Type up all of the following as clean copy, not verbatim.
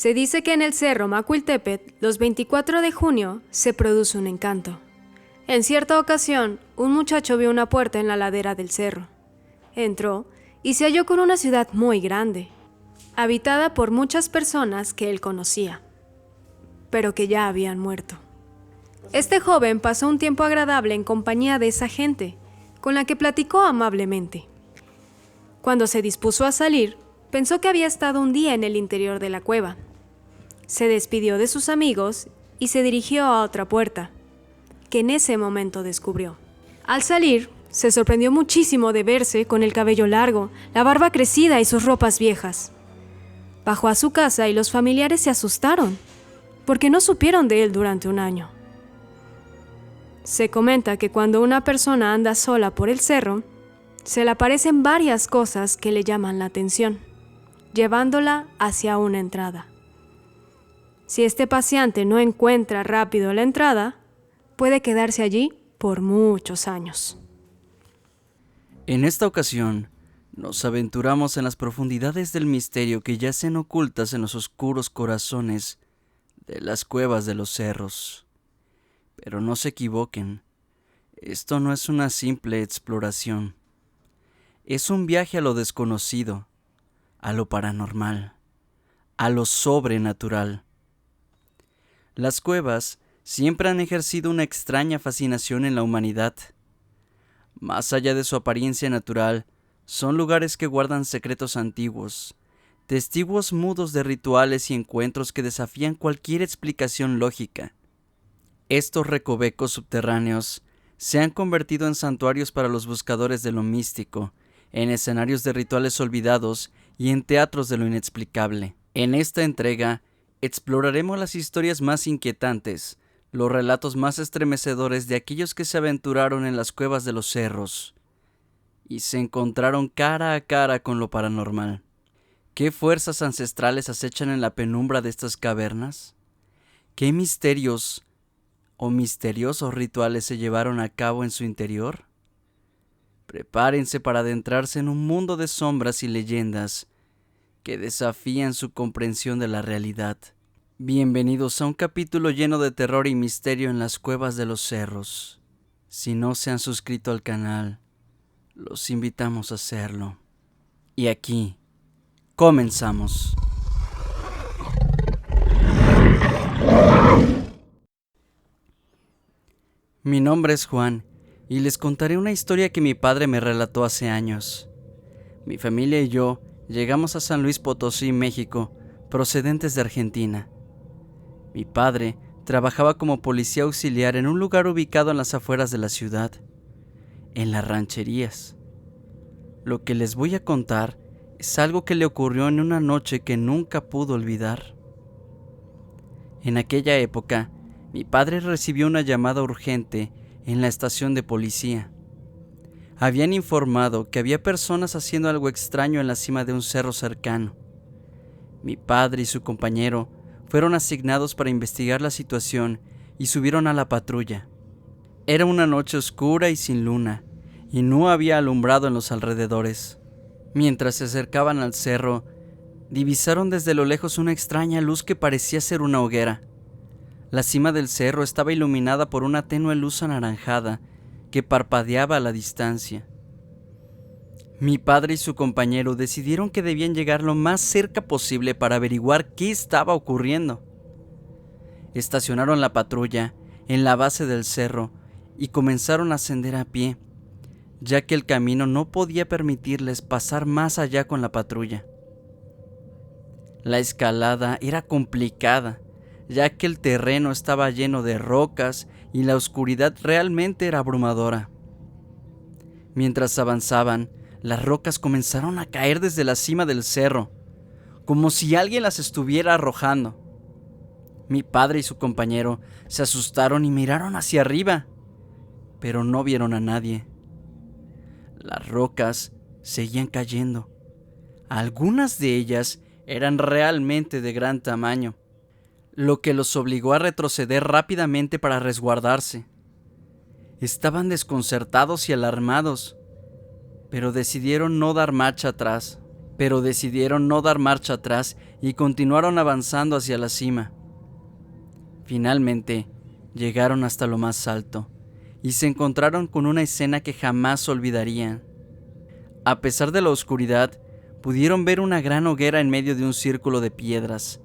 Se dice que en el cerro Macuiltepetl, los 24 de junio, se produce un encanto. En cierta ocasión, un muchacho vio una puerta en la ladera del cerro. Entró y se halló con una ciudad muy grande, habitada por muchas personas que él conocía, pero que ya habían muerto. Este joven pasó un tiempo agradable en compañía de esa gente, con la que platicó amablemente. Cuando se dispuso a salir, pensó que había estado un día en el interior de la cueva. Se despidió de sus amigos y se dirigió a otra puerta, que en ese momento descubrió. Al salir, se sorprendió muchísimo de verse con el cabello largo, la barba crecida y sus ropas viejas. Bajó a su casa y los familiares se asustaron, porque no supieron de él durante un año. Se comenta que cuando una persona anda sola por el cerro, se le aparecen varias cosas que le llaman la atención, llevándola hacia una entrada. Si este paseante no encuentra rápido la entrada, puede quedarse allí por muchos años. En esta ocasión, nos aventuramos en las profundidades del misterio que yacen ocultas en los oscuros corazones de las cuevas de los cerros. Pero no se equivoquen, esto no es una simple exploración. Es un viaje a lo desconocido, a lo paranormal, a lo sobrenatural. Las cuevas siempre han ejercido una extraña fascinación en la humanidad. Más allá de su apariencia natural, son lugares que guardan secretos antiguos, testigos mudos de rituales y encuentros que desafían cualquier explicación lógica. Estos recovecos subterráneos se han convertido en santuarios para los buscadores de lo místico, en escenarios de rituales olvidados y en teatros de lo inexplicable. En esta entrega, exploraremos las historias más inquietantes, los relatos más estremecedores de aquellos que se aventuraron en las cuevas de los cerros y se encontraron cara a cara con lo paranormal. ¿Qué fuerzas ancestrales acechan en la penumbra de estas cavernas? ¿Qué misterios o misteriosos rituales se llevaron a cabo en su interior? Prepárense para adentrarse en un mundo de sombras y leyendas que desafían su comprensión de la realidad. Bienvenidos a un capítulo lleno de terror y misterio en las cuevas de los cerros. Si no se han suscrito al canal, los invitamos a hacerlo. Y aquí, comenzamos. Mi nombre es Juan y les contaré una historia que mi padre me relató hace años. Mi familia y yo llegamos a San Luis Potosí, México, procedentes de Argentina. Mi padre trabajaba como policía auxiliar en un lugar ubicado en las afueras de la ciudad, en las rancherías. Lo que les voy a contar es algo que le ocurrió en una noche que nunca pudo olvidar. En aquella época, mi padre recibió una llamada urgente en la estación de policía. Habían informado que había personas haciendo algo extraño en la cima de un cerro cercano. Mi padre y su compañero fueron asignados para investigar la situación y subieron a la patrulla. Era una noche oscura y sin luna, y no había alumbrado en los alrededores. Mientras se acercaban al cerro, divisaron desde lo lejos una extraña luz que parecía ser una hoguera. La cima del cerro estaba iluminada por una tenue luz anaranjada que parpadeaba a la distancia. Mi padre y su compañero decidieron que debían llegar lo más cerca posible para averiguar qué estaba ocurriendo. Estacionaron la patrulla en la base del cerro y comenzaron a ascender a pie, ya que el camino no podía permitirles pasar más allá con la patrulla. La escalada era complicada, ya que el terreno estaba lleno de rocas y la oscuridad realmente era abrumadora. Mientras avanzaban, las rocas comenzaron a caer desde la cima del cerro, como si alguien las estuviera arrojando. Mi padre y su compañero se asustaron y miraron hacia arriba, pero no vieron a nadie. Las rocas seguían cayendo. Algunas de ellas eran realmente de gran tamaño, lo que los obligó a retroceder rápidamente para resguardarse. Estaban desconcertados y alarmados, pero decidieron no dar marcha atrás y continuaron avanzando hacia la cima. Finalmente, llegaron hasta lo más alto y se encontraron con una escena que jamás olvidarían. A pesar de la oscuridad, pudieron ver una gran hoguera en medio de un círculo de piedras.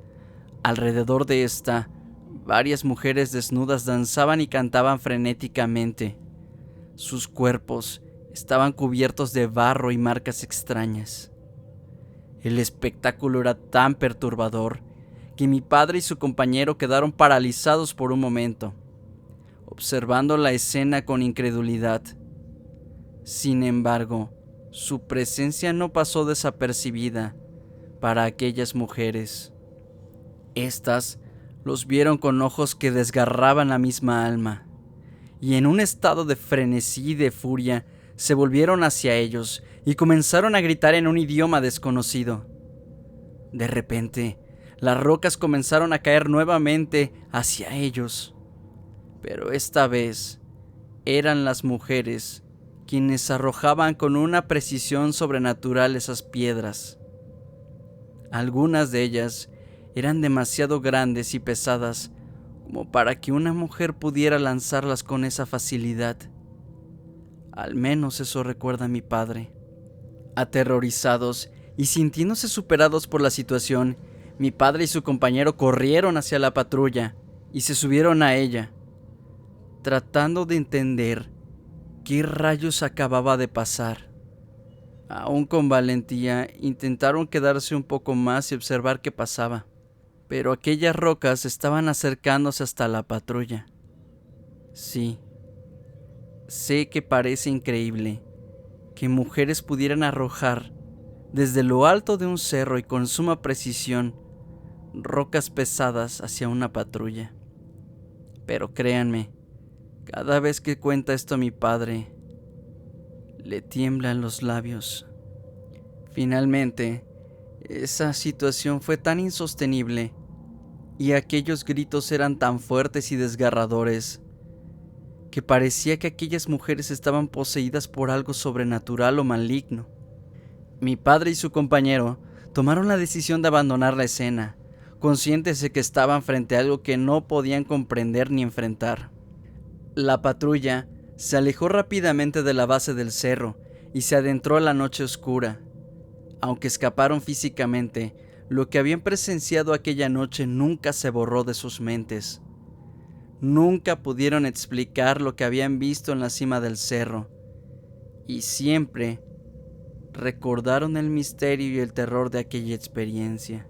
Alrededor de esta, varias mujeres desnudas danzaban y cantaban frenéticamente. Sus cuerpos estaban cubiertos de barro y marcas extrañas. El espectáculo era tan perturbador que mi padre y su compañero quedaron paralizados por un momento, observando la escena con incredulidad. Sin embargo, su presencia no pasó desapercibida para aquellas mujeres. Estas los vieron con ojos que desgarraban la misma alma, y en un estado de frenesí y de furia se volvieron hacia ellos y comenzaron a gritar en un idioma desconocido. De repente, las rocas comenzaron a caer nuevamente hacia ellos, pero esta vez eran las mujeres quienes arrojaban con una precisión sobrenatural esas piedras. Algunas de ellas eran demasiado grandes y pesadas como para que una mujer pudiera lanzarlas con esa facilidad. Al menos eso recuerda mi padre. Aterrorizados y sintiéndose superados por la situación, mi padre y su compañero corrieron hacia la patrulla y se subieron a ella, tratando de entender qué rayos acababa de pasar. Aún con valentía, intentaron quedarse un poco más y observar qué pasaba, pero aquellas rocas estaban acercándose hasta la patrulla. Sí, sé que parece increíble que mujeres pudieran arrojar desde lo alto de un cerro y con suma precisión rocas pesadas hacia una patrulla. Pero créanme, cada vez que cuenta esto a mi padre, le tiemblan los labios. Finalmente, esa situación fue tan insostenible y aquellos gritos eran tan fuertes y desgarradores que parecía que aquellas mujeres estaban poseídas por algo sobrenatural o maligno. Mi padre y su compañero tomaron la decisión de abandonar la escena, conscientes de que estaban frente a algo que no podían comprender ni enfrentar. La patrulla se alejó rápidamente de la base del cerro y se adentró a la noche oscura. Aunque escaparon físicamente, lo que habían presenciado aquella noche nunca se borró de sus mentes. Nunca pudieron explicar lo que habían visto en la cima del cerro, y siempre recordaron el misterio y el terror de aquella experiencia.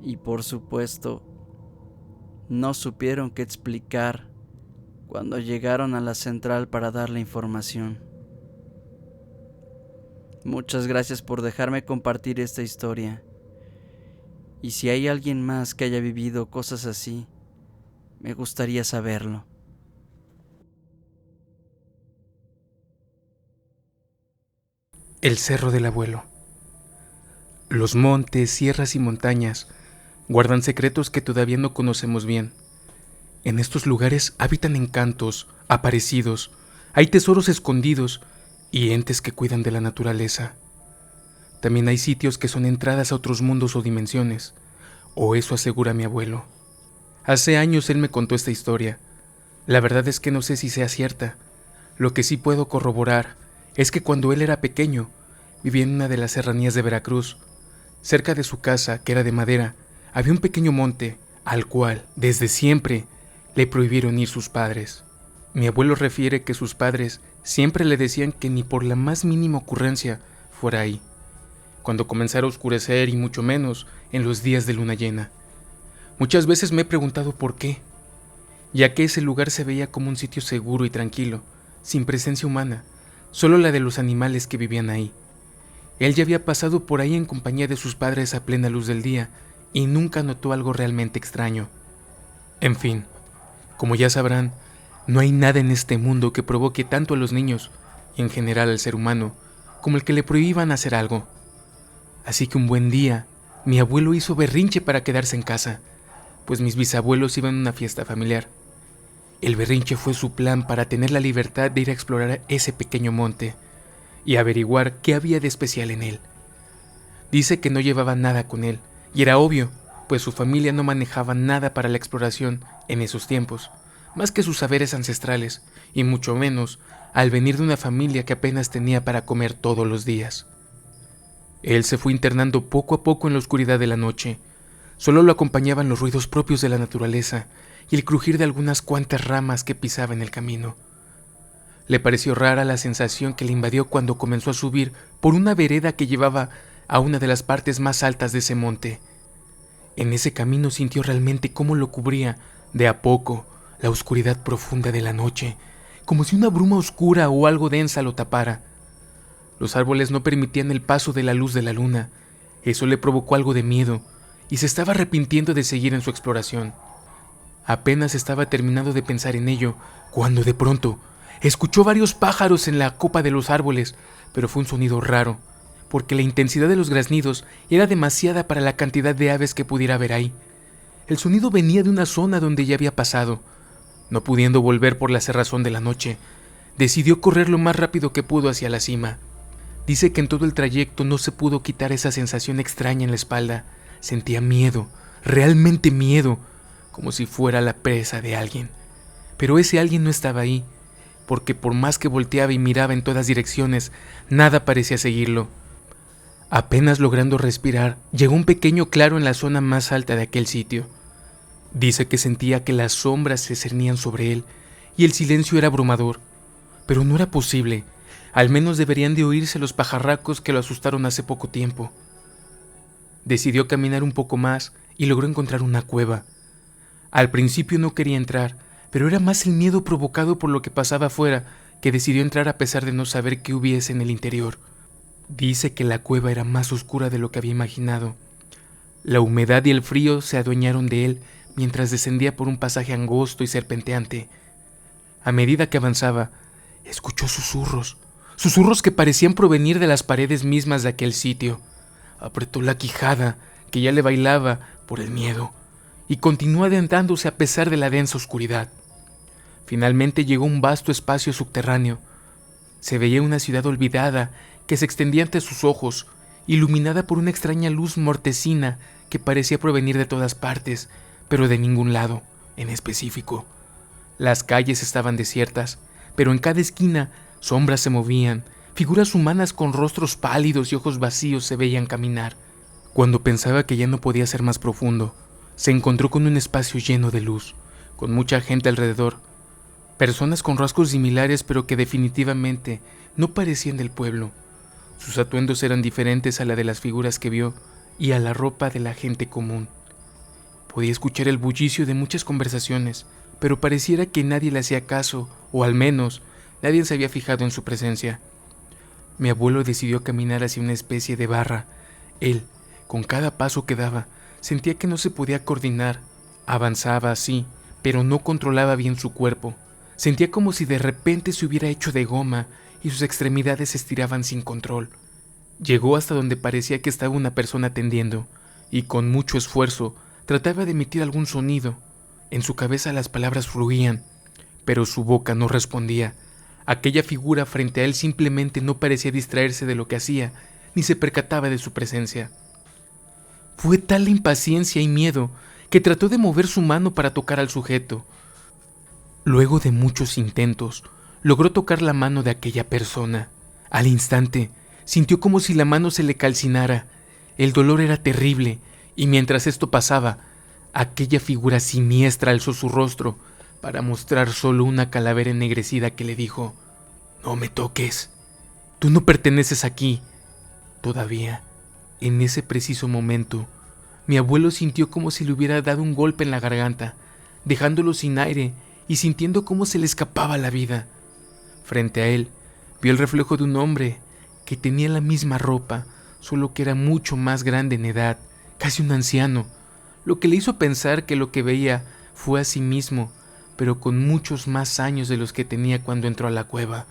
Y por supuesto, no supieron qué explicar cuando llegaron a la central para dar la información. Muchas gracias por dejarme compartir esta historia. Y si hay alguien más que haya vivido cosas así, me gustaría saberlo. El Cerro del Abuelo. Los montes, sierras y montañas guardan secretos que todavía no conocemos bien. En estos lugares habitan encantos, aparecidos, hay tesoros escondidos y entes que cuidan de la naturaleza. También hay sitios que son entradas a otros mundos o dimensiones, o eso asegura mi abuelo. Hace años él me contó esta historia. La verdad es que no sé si sea cierta. Lo que sí puedo corroborar es que cuando él era pequeño, vivía en una de las serranías de Veracruz. Cerca de su casa, que era de madera, había un pequeño monte, al cual, desde siempre, le prohibieron ir sus padres. Mi abuelo refiere que sus padres siempre le decían que ni por la más mínima ocurrencia fuera ahí, cuando comenzara a oscurecer y mucho menos en los días de luna llena. Muchas veces me he preguntado por qué, ya que ese lugar se veía como un sitio seguro y tranquilo, sin presencia humana, solo la de los animales que vivían ahí. Él ya había pasado por ahí en compañía de sus padres a plena luz del día y nunca notó algo realmente extraño. En fin, como ya sabrán, no hay nada en este mundo que provoque tanto a los niños, y en general al ser humano, como el que le prohíban hacer algo. Así que un buen día, mi abuelo hizo berrinche para quedarse en casa, pues mis bisabuelos iban a una fiesta familiar. El berrinche fue su plan para tener la libertad de ir a explorar ese pequeño monte y averiguar qué había de especial en él. Dice que no llevaba nada con él, y era obvio, pues su familia no manejaba nada para la exploración en esos tiempos, más que sus saberes ancestrales, y mucho menos al venir de una familia que apenas tenía para comer todos los días. Él se fue internando poco a poco en la oscuridad de la noche. Solo lo acompañaban los ruidos propios de la naturaleza y el crujir de algunas cuantas ramas que pisaba en el camino. Le pareció rara la sensación que le invadió cuando comenzó a subir por una vereda que llevaba a una de las partes más altas de ese monte. En ese camino sintió realmente cómo lo cubría, de a poco, la oscuridad profunda de la noche, como si una bruma oscura o algo densa lo tapara. Los árboles no permitían el paso de la luz de la luna. Eso le provocó algo de miedo, y se estaba arrepintiendo de seguir en su exploración. Apenas estaba terminando de pensar en ello, cuando de pronto escuchó varios pájaros en la copa de los árboles, pero fue un sonido raro, porque la intensidad de los graznidos era demasiada para la cantidad de aves que pudiera haber ahí. El sonido venía de una zona donde ya había pasado. No pudiendo volver por la cerrazón de la noche, decidió correr lo más rápido que pudo hacia la cima. Dice que en todo el trayecto no se pudo quitar esa sensación extraña en la espalda. Sentía miedo, realmente miedo, como si fuera la presa de alguien. Pero ese alguien no estaba ahí, porque por más que volteaba y miraba en todas direcciones, nada parecía seguirlo. Apenas logrando respirar, llegó a un pequeño claro en la zona más alta de aquel sitio. Dice que sentía que las sombras se cernían sobre él y el silencio era abrumador, pero no era posible. Al menos deberían de oírse los pajarracos que lo asustaron hace poco tiempo. Decidió caminar un poco más y logró encontrar una cueva. Al principio no quería entrar, pero era más el miedo provocado por lo que pasaba afuera que decidió entrar a pesar de no saber qué hubiese en el interior. Dice que la cueva era más oscura de lo que había imaginado. La humedad y el frío se adueñaron de él mientras descendía por un pasaje angosto y serpenteante. A medida que avanzaba, escuchó susurros que parecían provenir de las paredes mismas de aquel sitio. Apretó la quijada, que ya le bailaba por el miedo, y continuó adentrándose a pesar de la densa oscuridad. Finalmente llegó a un vasto espacio subterráneo. Se veía una ciudad olvidada que se extendía ante sus ojos, iluminada por una extraña luz mortecina que parecía provenir de todas partes, pero de ningún lado en específico. Las calles estaban desiertas, pero en cada esquina sombras se movían, figuras humanas con rostros pálidos y ojos vacíos se veían caminar. Cuando pensaba que ya no podía ser más profundo, se encontró con un espacio lleno de luz, con mucha gente alrededor, personas con rasgos similares pero que definitivamente no parecían del pueblo. Sus atuendos eran diferentes a la de las figuras que vio y a la ropa de la gente común. Podía escuchar el bullicio de muchas conversaciones, pero pareciera que nadie le hacía caso, o al menos nadie se había fijado en su presencia. Mi abuelo decidió caminar hacia una especie de barra. Él, con cada paso que daba, sentía que no se podía coordinar. Avanzaba así, pero no controlaba bien su cuerpo. Sentía como si de repente se hubiera hecho de goma y sus extremidades se estiraban sin control. Llegó hasta donde parecía que estaba una persona atendiendo, y con mucho esfuerzo trataba de emitir algún sonido. En su cabeza las palabras fluían, pero su boca no respondía. Aquella figura frente a él simplemente no parecía distraerse de lo que hacía, ni se percataba de su presencia. Fue tal la impaciencia y miedo que trató de mover su mano para tocar al sujeto. Luego de muchos intentos, logró tocar la mano de aquella persona. Al instante, sintió como si la mano se le calcinara. El dolor era terrible, y mientras esto pasaba, aquella figura siniestra alzó su rostro para mostrar solo una calavera ennegrecida que le dijo: «No me toques, tú no perteneces aquí». Todavía, en ese preciso momento, mi abuelo sintió como si le hubiera dado un golpe en la garganta, dejándolo sin aire y sintiendo cómo se le escapaba la vida. Frente a él, vio el reflejo de un hombre que tenía la misma ropa, solo que era mucho más grande en edad, casi un anciano, lo que le hizo pensar que lo que veía fue a sí mismo, pero con muchos más años de los que tenía cuando entró a la cueva.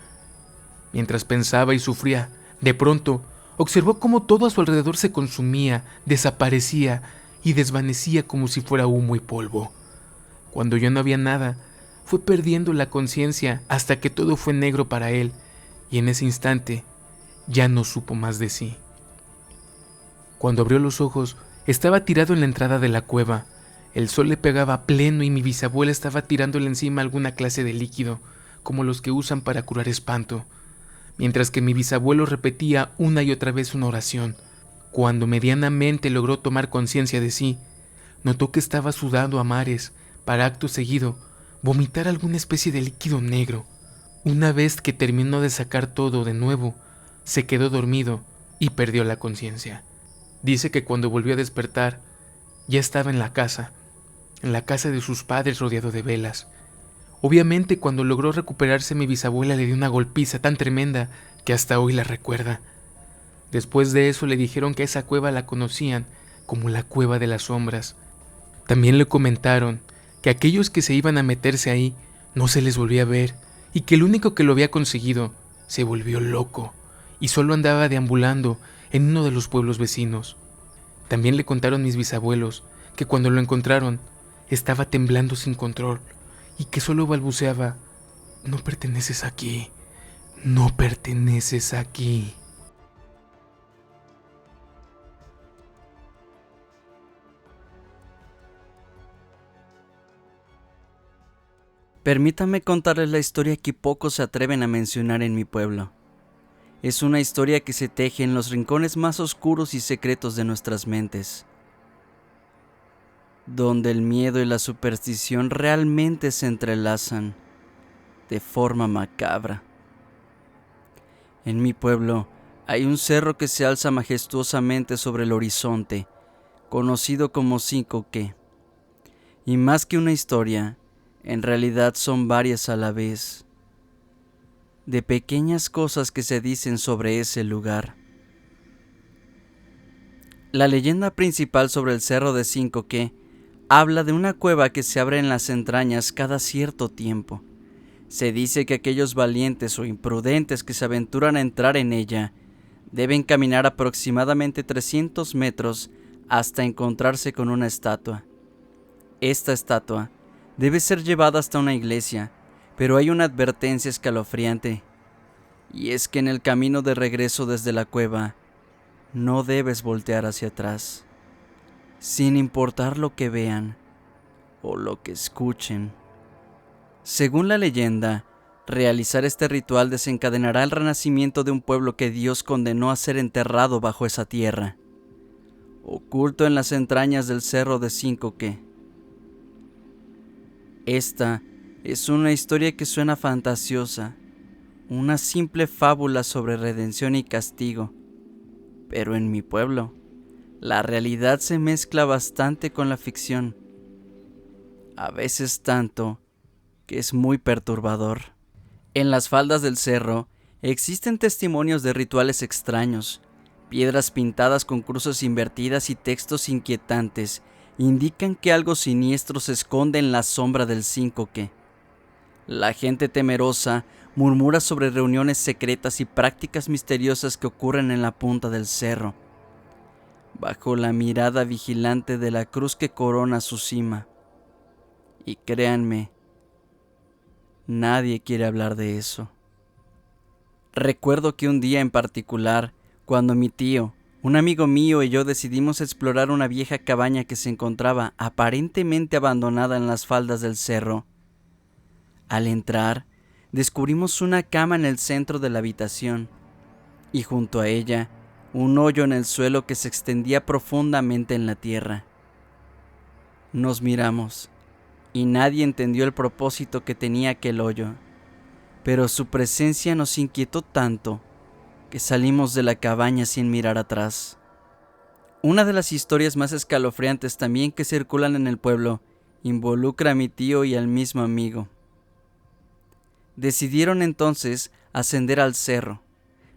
Mientras pensaba y sufría, de pronto observó cómo todo a su alrededor se consumía, desaparecía y desvanecía como si fuera humo y polvo. Cuando ya no había nada, fue perdiendo la conciencia hasta que todo fue negro para él, y en ese instante ya no supo más de sí. Cuando abrió los ojos, Estaba tirado en la entrada de la cueva. El sol le pegaba a pleno y mi bisabuela estaba tirándole encima alguna clase de líquido, como los que usan para curar espanto, mientras que mi bisabuelo repetía una y otra vez una oración. Cuando medianamente logró tomar conciencia de sí, notó que estaba sudando a mares para acto seguido vomitar alguna especie de líquido negro. Una vez que terminó de sacar todo de nuevo, se quedó dormido y perdió la conciencia. Dice que cuando volvió a despertar, ya estaba en la casa de sus padres rodeado de velas. Obviamente, cuando logró recuperarse, mi bisabuela le dio una golpiza tan tremenda que hasta hoy la recuerda. Después de eso le dijeron que esa cueva la conocían como la Cueva de las Sombras. También le comentaron que aquellos que se iban a meterse ahí no se les volvía a ver y que el único que lo había conseguido se volvió loco y solo andaba deambulando en uno de los pueblos vecinos. También le contaron mis bisabuelos que cuando lo encontraron estaba temblando sin control y que solo balbuceaba: "No perteneces aquí, no perteneces aquí". Permítame contarles la historia que pocos se atreven a mencionar en mi pueblo. Es una historia que se teje en los rincones más oscuros y secretos de nuestras mentes, donde el miedo y la superstición realmente se entrelazan de forma macabra. En mi pueblo hay un cerro que se alza majestuosamente sobre el horizonte, conocido como Cincoque. Y más que una historia, en realidad son varias a la vez, de pequeñas cosas que se dicen sobre ese lugar. La leyenda principal sobre el cerro de Cincoque habla de una cueva que se abre en las entrañas cada cierto tiempo. Se dice que aquellos valientes o imprudentes que se aventuran a entrar en ella deben caminar aproximadamente 300 metros hasta encontrarse con una estatua. Esta estatua debe ser llevada hasta una iglesia, pero hay una advertencia escalofriante, y es que en el camino de regreso desde la cueva no debes voltear hacia atrás, sin importar lo que vean o lo que escuchen. Según la leyenda, realizar este ritual desencadenará el renacimiento de un pueblo que Dios condenó a ser enterrado bajo esa tierra, oculto en las entrañas del cerro de Cincoque. Esta es una historia que suena fantasiosa, una simple fábula sobre redención y castigo, pero en mi pueblo, la realidad se mezcla bastante con la ficción, a veces tanto que es muy perturbador. En las faldas del cerro existen testimonios de rituales extraños, piedras pintadas con cruces invertidas y textos inquietantes indican que algo siniestro se esconde en la sombra del Cincoque. La gente temerosa murmura sobre reuniones secretas y prácticas misteriosas que ocurren en la punta del cerro, bajo la mirada vigilante de la cruz que corona su cima. Y créanme, nadie quiere hablar de eso. Recuerdo que un día en particular, cuando mi tío, un amigo mío y yo decidimos explorar una vieja cabaña que se encontraba aparentemente abandonada en las faldas del cerro. Al entrar, descubrimos una cama en el centro de la habitación y junto a ella un hoyo en el suelo que se extendía profundamente en la tierra. Nos miramos y nadie entendió el propósito que tenía aquel hoyo, pero su presencia nos inquietó tanto que salimos de la cabaña sin mirar atrás. Una de las historias más escalofriantes también que circulan en el pueblo involucra a mi tío y al mismo amigo. Decidieron entonces ascender al cerro,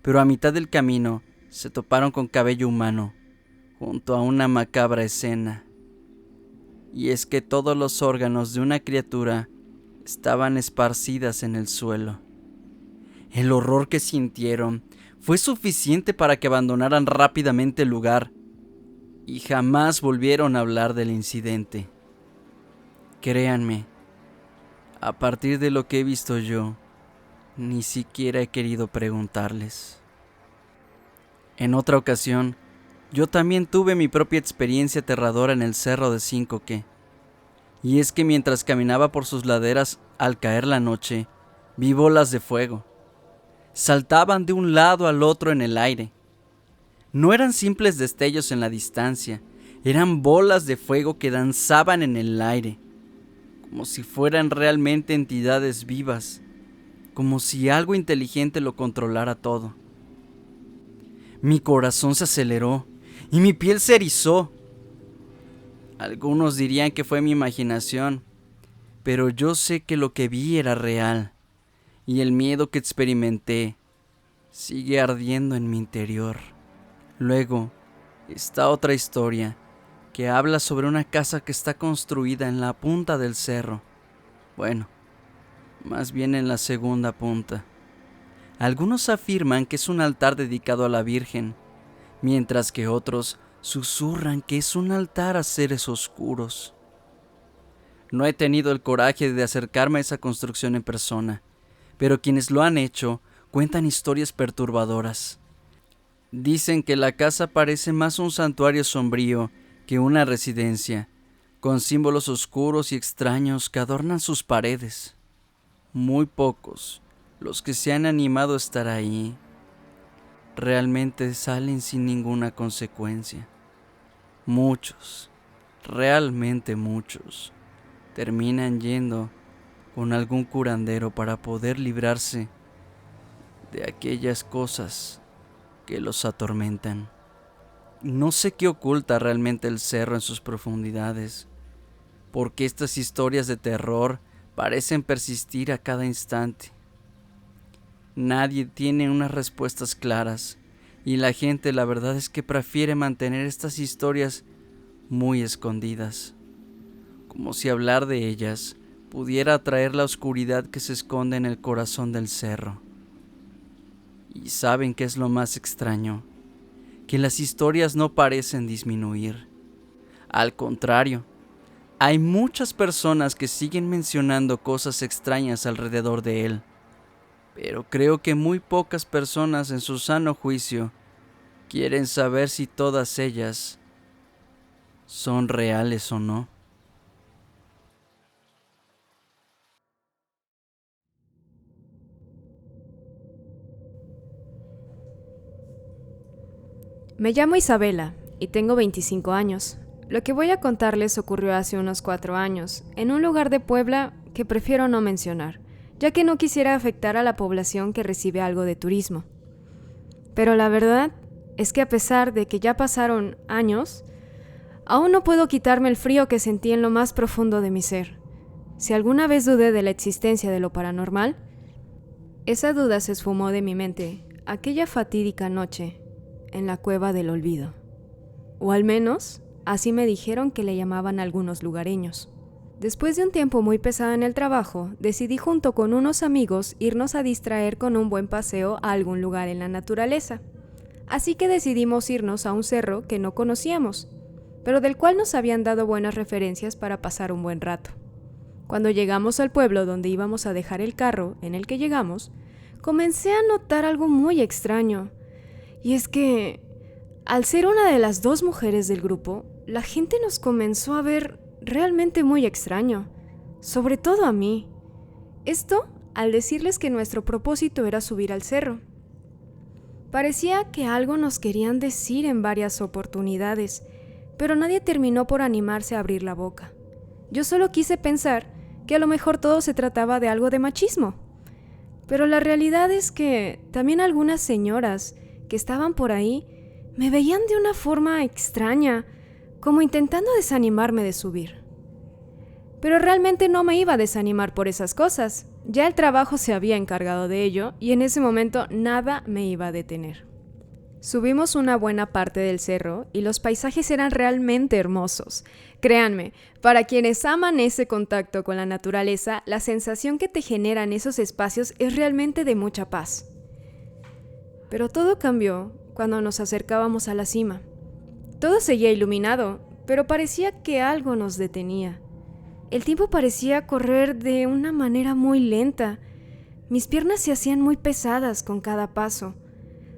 pero a mitad del camino se toparon con cabello humano, junto a una macabra escena. Y es que todos los órganos de una criatura estaban esparcidas en el suelo. El horror que sintieron fue suficiente para que abandonaran rápidamente el lugar y jamás volvieron a hablar del incidente. Créanme, a partir de lo que he visto yo, ni siquiera he querido preguntarles. En otra ocasión, Yo también tuve mi propia experiencia aterradora en el cerro de Cincoque. Y es que mientras caminaba por sus laderas al caer la noche, vi bolas de fuego. Saltaban de un lado al otro en el aire. No eran simples destellos en la distancia, eran bolas de fuego que danzaban en el aire, como si fueran realmente entidades vivas, como si algo inteligente lo controlara todo. Mi corazón se aceleró y mi piel se erizó. Algunos dirían que fue mi imaginación, pero yo sé que lo que vi era real, y el miedo que experimenté sigue ardiendo en mi interior. Luego está otra historia que habla sobre una casa que está construida en la punta del cerro. Bueno, más bien en la segunda punta. Algunos afirman que es un altar dedicado a la Virgen, mientras que otros susurran que es un altar a seres oscuros. No he tenido el coraje de acercarme a esa construcción en persona, pero quienes lo han hecho cuentan historias perturbadoras. Dicen que la casa parece más un santuario sombrío que una residencia, con símbolos oscuros y extraños que adornan sus paredes. Muy pocos, los que se han animado a estar ahí, realmente salen sin ninguna consecuencia. Muchos, realmente muchos, terminan yendo con algún curandero para poder librarse de aquellas cosas que los atormentan. No sé qué oculta realmente el cerro en sus profundidades, porque estas historias de terror parecen persistir a cada instante. Nadie tiene unas respuestas claras, y la gente la verdad es que prefiere mantener estas historias muy escondidas, como si hablar de ellas pudiera atraer la oscuridad que se esconde en el corazón del cerro. Y ¿saben qué es lo más extraño? Que las historias no parecen disminuir. Al contrario, hay muchas personas que siguen mencionando cosas extrañas alrededor de él, pero creo que muy pocas personas en su sano juicio quieren saber si todas ellas son reales o no. Me llamo Isabela y tengo 25 años. Lo que voy a contarles ocurrió hace unos 4 años, en un lugar de Puebla que prefiero no mencionar, ya que no quisiera afectar a la población que recibe algo de turismo. Pero la verdad es que a pesar de que ya pasaron años, aún no puedo quitarme el frío que sentí en lo más profundo de mi ser. Si alguna vez dudé de la existencia de lo paranormal, esa duda se esfumó de mi mente aquella fatídica noche en la cueva del olvido. O al menos, así me dijeron que le llamaban algunos lugareños. Después de un tiempo muy pesado en el trabajo, decidí junto con unos amigos irnos a distraer con un buen paseo a algún lugar en la naturaleza. Así que decidimos irnos a un cerro que no conocíamos, pero del cual nos habían dado buenas referencias para pasar un buen rato. Cuando llegamos al pueblo donde íbamos a dejar el carro en el que llegamos, comencé a notar algo muy extraño. Y es que, al ser una de las 2 mujeres del grupo, la gente nos comenzó a ver realmente muy extraño, sobre todo a mí. Esto al decirles que nuestro propósito era subir al cerro. Parecía que algo nos querían decir en varias oportunidades, pero nadie terminó por animarse a abrir la boca. Yo solo quise pensar que a lo mejor todo se trataba de algo de machismo. Pero la realidad es que también algunas señoras que estaban por ahí me veían de una forma extraña, como intentando desanimarme de subir. Pero realmente no me iba a desanimar por esas cosas. Ya el trabajo se había encargado de ello y en ese momento nada me iba a detener. Subimos una buena parte del cerro y los paisajes eran realmente hermosos. Créanme, para quienes aman ese contacto con la naturaleza, la sensación que te generan esos espacios es realmente de mucha paz. Pero todo cambió cuando nos acercábamos a la cima. Todo seguía iluminado, pero parecía que algo nos detenía. El tiempo parecía correr de una manera muy lenta. Mis piernas se hacían muy pesadas con cada paso.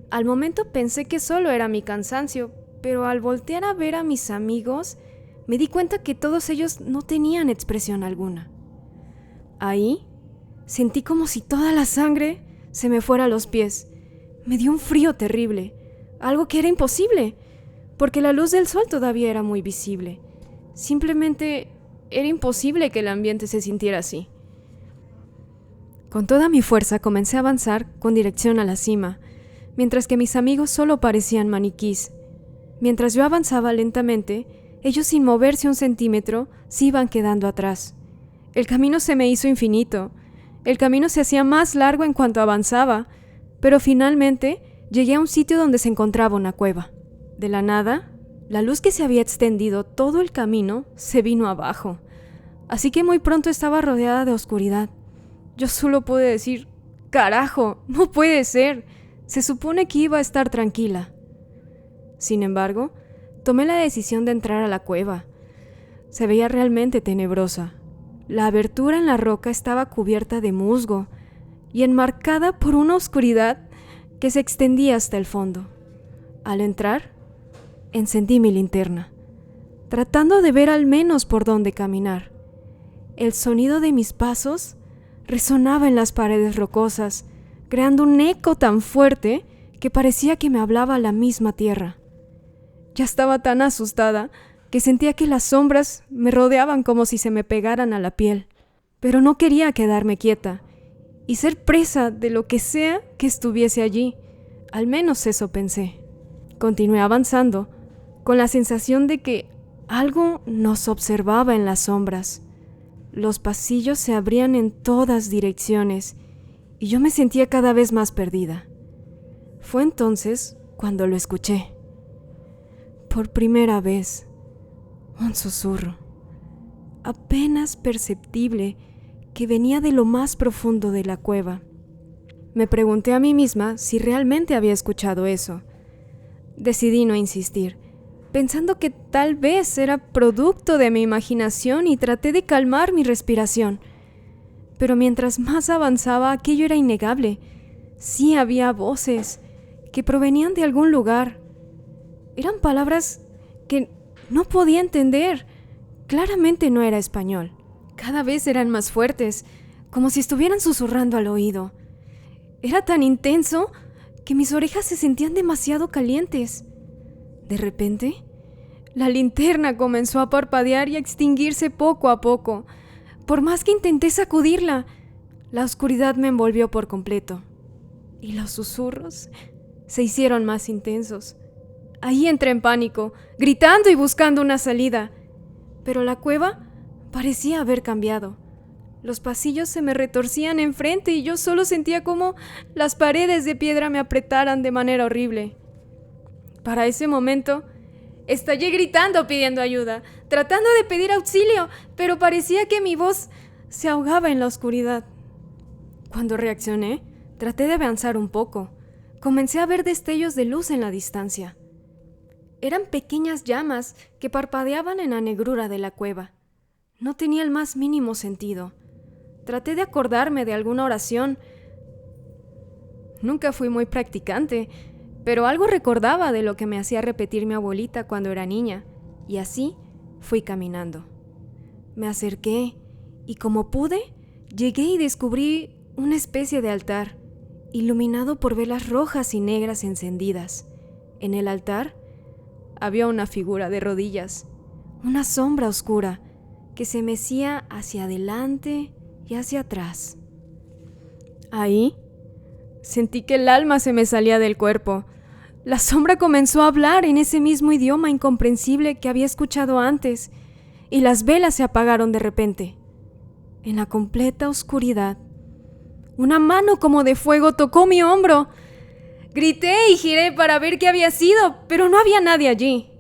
Al momento pensé que solo era mi cansancio, pero al voltear a ver a mis amigos, me di cuenta que todos ellos no tenían expresión alguna. Ahí sentí como si toda la sangre se me fuera a los pies. Me dio un frío terrible, algo que era imposible, porque la luz del sol todavía era muy visible. Simplemente era imposible que el ambiente se sintiera así. Con toda mi fuerza comencé a avanzar con dirección a la cima, mientras que mis amigos solo parecían maniquís. Mientras yo avanzaba lentamente, ellos sin moverse un centímetro se iban quedando atrás. El camino se me hizo infinito. El camino se hacía más largo en cuanto avanzaba, pero finalmente llegué a un sitio donde se encontraba una cueva. De la nada, la luz que se había extendido todo el camino se vino abajo, así que muy pronto estaba rodeada de oscuridad. Yo solo pude decir, ¡carajo! ¡No puede ser! Se supone que iba a estar tranquila. Sin embargo, tomé la decisión de entrar a la cueva. Se veía realmente tenebrosa. La abertura en la roca estaba cubierta de musgo y enmarcada por una oscuridad que se extendía hasta el fondo. Al entrar, encendí mi linterna, tratando de ver al menos por dónde caminar. El sonido de mis pasos resonaba en las paredes rocosas, creando un eco tan fuerte que parecía que me hablaba la misma tierra. Ya estaba tan asustada que sentía que las sombras me rodeaban como si se me pegaran a la piel, pero no quería quedarme quieta y ser presa de lo que sea que estuviese allí. Al menos eso pensé. Continué avanzando, con la sensación de que algo nos observaba en las sombras. Los pasillos se abrían en todas direcciones y yo me sentía cada vez más perdida. Fue entonces cuando lo escuché. Por primera vez, un susurro, apenas perceptible, que venía de lo más profundo de la cueva. Me pregunté a mí misma si realmente había escuchado eso. Decidí no insistir, pensando que tal vez era producto de mi imaginación, y traté de calmar mi respiración. Pero mientras más avanzaba, aquello era innegable. Sí había voces que provenían de algún lugar. Eran palabras que no podía entender. Claramente no era español. Cada vez eran más fuertes, como si estuvieran susurrando al oído. Era tan intenso que mis orejas se sentían demasiado calientes. De repente, la linterna comenzó a parpadear y a extinguirse poco a poco. Por más que intenté sacudirla, la oscuridad me envolvió por completo. Y los susurros se hicieron más intensos. Ahí entré en pánico, gritando y buscando una salida. Pero la cueva parecía haber cambiado. Los pasillos se me retorcían enfrente y yo solo sentía como las paredes de piedra me apretaran de manera horrible. Para ese momento, estallé gritando pidiendo ayuda, tratando de pedir auxilio, pero parecía que mi voz se ahogaba en la oscuridad. Cuando reaccioné, traté de avanzar un poco. Comencé a ver destellos de luz en la distancia. Eran pequeñas llamas que parpadeaban en la negrura de la cueva. No tenía el más mínimo sentido. Traté de acordarme de alguna oración. Nunca fui muy practicante, pero algo recordaba de lo que me hacía repetir mi abuelita cuando era niña, y así fui caminando. Me acerqué y como pude, llegué y descubrí una especie de altar, iluminado por velas rojas y negras encendidas. En el altar había una figura de rodillas, una sombra oscura que se mecía hacia adelante y hacia atrás. Ahí sentí que el alma se me salía del cuerpo. La sombra comenzó a hablar en ese mismo idioma incomprensible que había escuchado antes, y las velas se apagaron de repente. En la completa oscuridad, una mano como de fuego tocó mi hombro. Grité y giré para ver qué había sido, pero no había nadie allí.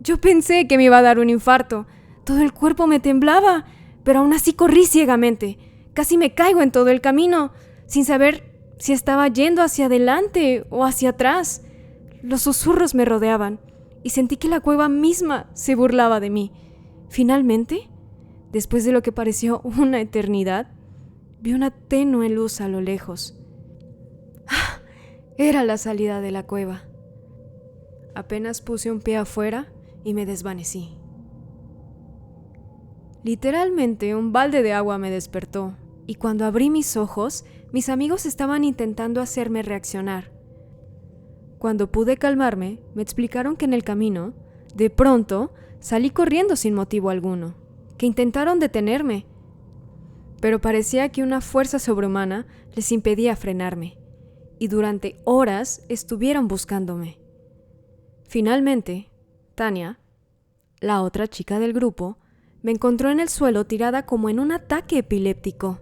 Yo pensé que me iba a dar un infarto. Todo el cuerpo me temblaba, pero aún así corrí ciegamente. Casi me caigo en todo el camino, sin saber si estaba yendo hacia adelante o hacia atrás. Los susurros me rodeaban y sentí que la cueva misma se burlaba de mí. Finalmente, después de lo que pareció una eternidad, vi una tenue luz a lo lejos. Era la salida de la cueva. Apenas puse un pie afuera y me desvanecí. Literalmente, un balde de agua me despertó, y cuando abrí mis ojos, mis amigos estaban intentando hacerme reaccionar. Cuando pude calmarme, me explicaron que en el camino, de pronto, salí corriendo sin motivo alguno, que intentaron detenerme, pero parecía que una fuerza sobrehumana les impedía frenarme, y durante horas estuvieron buscándome. Finalmente, Tania, la otra chica del grupo, me encontró en el suelo tirada como en un ataque epiléptico.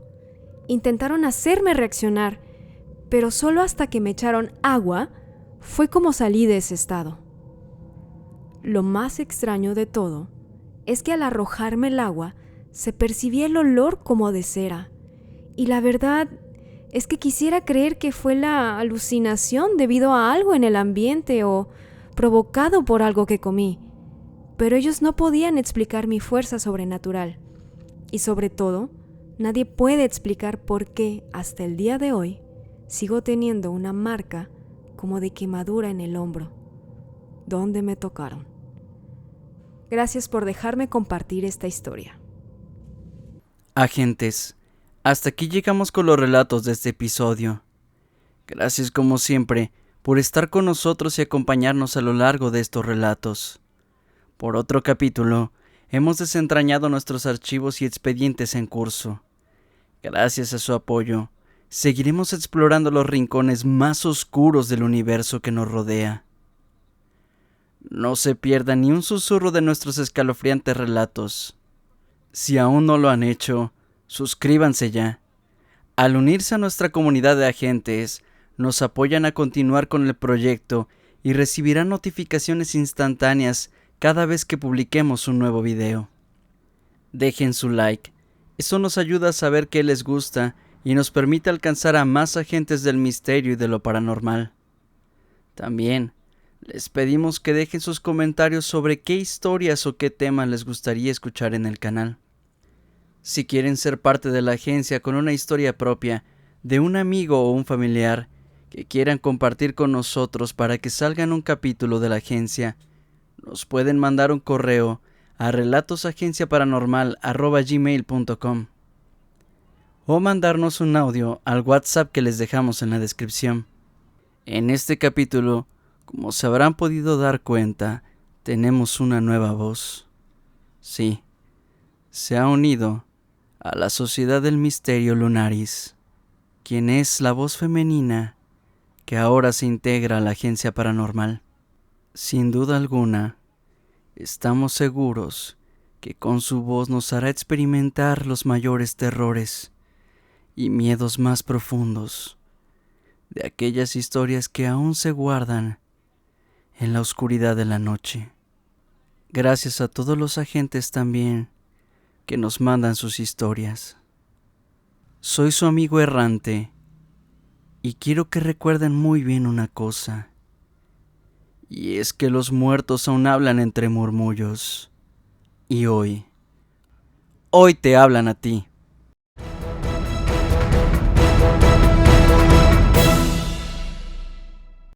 Intentaron hacerme reaccionar, pero solo hasta que me echaron agua fue como salí de ese estado. Lo más extraño de todo es que al arrojarme el agua se percibía el olor como de cera, y la verdad es que quisiera creer que fue la alucinación debido a algo en el ambiente o provocado por algo que comí, pero ellos no podían explicar mi fuerza sobrenatural, y sobre todo, nadie puede explicar por qué hasta el día de hoy sigo teniendo una marca como de quemadura en el hombro, donde me tocaron. Gracias por dejarme compartir esta historia. Agentes, hasta aquí llegamos con los relatos de este episodio. Gracias como siempre por estar con nosotros y acompañarnos a lo largo de estos relatos. Por otro capítulo, hemos desentrañado nuestros archivos y expedientes en curso. Gracias a su apoyo, seguiremos explorando los rincones más oscuros del universo que nos rodea. No se pierda ni un susurro de nuestros escalofriantes relatos. Si aún no lo han hecho, suscríbanse ya. Al unirse a nuestra comunidad de agentes, nos apoyan a continuar con el proyecto y recibirán notificaciones instantáneas cada vez que publiquemos un nuevo video. Dejen su like, eso nos ayuda a saber qué les gusta y nos permite alcanzar a más agentes del misterio y de lo paranormal. También, les pedimos que dejen sus comentarios sobre qué historias o qué temas les gustaría escuchar en el canal. Si quieren ser parte de la agencia con una historia propia, de un amigo o un familiar que quieran compartir con nosotros para que salga en un capítulo de la agencia, nos pueden mandar un correo a relatosagenciaparanormal@gmail.com o mandarnos un audio al WhatsApp que les dejamos en la descripción. En este capítulo, como se habrán podido dar cuenta, tenemos una nueva voz. Sí, se ha unido a la Sociedad del Misterio Lunaris, quien es la voz femenina que ahora se integra a la agencia paranormal. Sin duda alguna, estamos seguros que con su voz nos hará experimentar los mayores terrores y miedos más profundos de aquellas historias que aún se guardan en la oscuridad de la noche. Gracias a todos los agentes también que nos mandan sus historias. Soy su amigo errante y quiero que recuerden muy bien una cosa, y es que los muertos aún hablan entre murmullos, y hoy te hablan a ti.